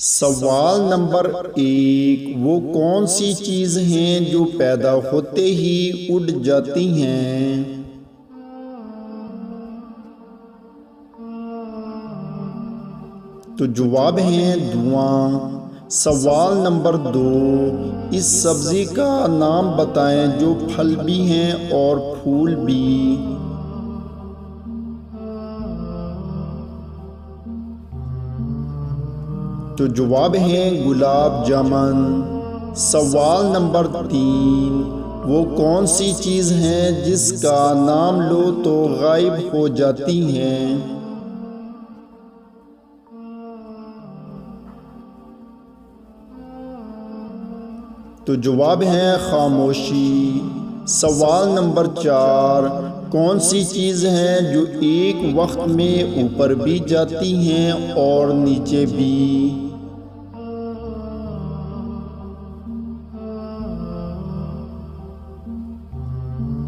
سوال نمبر 1، وہ کون سی چیز ہیں جو پیدا ہوتے ہی اڑ جاتی ہیں؟ تو جواب ہے دھواں۔ سوال نمبر 2، اس سبزی کا نام بتائیں جو پھل بھی ہیں اور پھول بھی۔ تو جواب ہے گلاب جامن۔ سوال نمبر 3، وہ کون سی چیز ہے جس کا نام لو تو غائب ہو جاتی ہیں؟ تو جواب ہے خاموشی۔ سوال نمبر 4، کون سی چیز ہے جو ایک وقت میں اوپر بھی جاتی ہیں اور نیچے بھی؟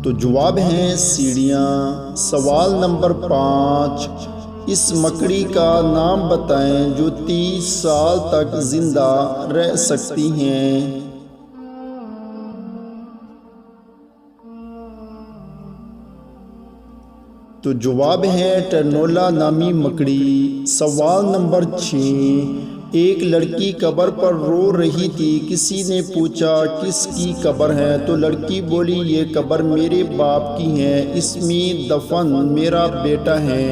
تو جواب ہے سیڑھیاں۔ سوال نمبر 5، اس مکڑی کا نام بتائیں جو 30 سال تک زندہ رہ سکتی ہیں۔ تو جواب ہے ٹرنولا نامی مکڑی۔ سوال نمبر 6، ایک لڑکی قبر پر رو رہی تھی، کسی نے پوچھا کس کی قبر ہے؟ تو لڑکی بولی یہ قبر میرے باپ کی ہے، اس میں دفن میرا بیٹا ہے،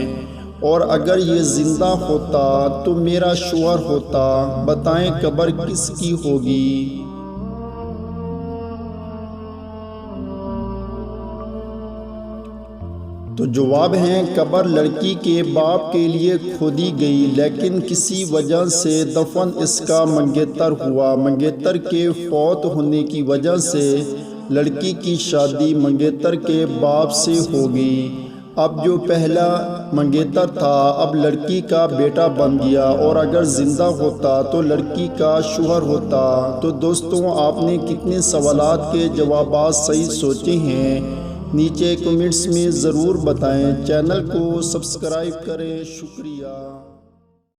اور اگر یہ زندہ ہوتا تو میرا شوہر ہوتا، بتائیں قبر کس کی ہوگی؟ تو جواب ہے قبر لڑکی کے باپ کے لیے کھودی گئی، لیکن کسی وجہ سے دفن اس کا منگیتر ہوا۔ منگیتر کے فوت ہونے کی وجہ سے لڑکی کی شادی منگیتر کے باپ سے ہو گئی۔ اب جو پہلا منگیتر تھا اب لڑکی کا بیٹا بن گیا، اور اگر زندہ ہوتا تو لڑکی کا شوہر ہوتا۔ تو دوستوں، آپ نے کتنے سوالات کے جوابات صحیح سوچے ہیں؟ نیچے کمنٹس میں ضرور بتائیں۔ چینل کو سبسکرائب کریں۔ شکریہ۔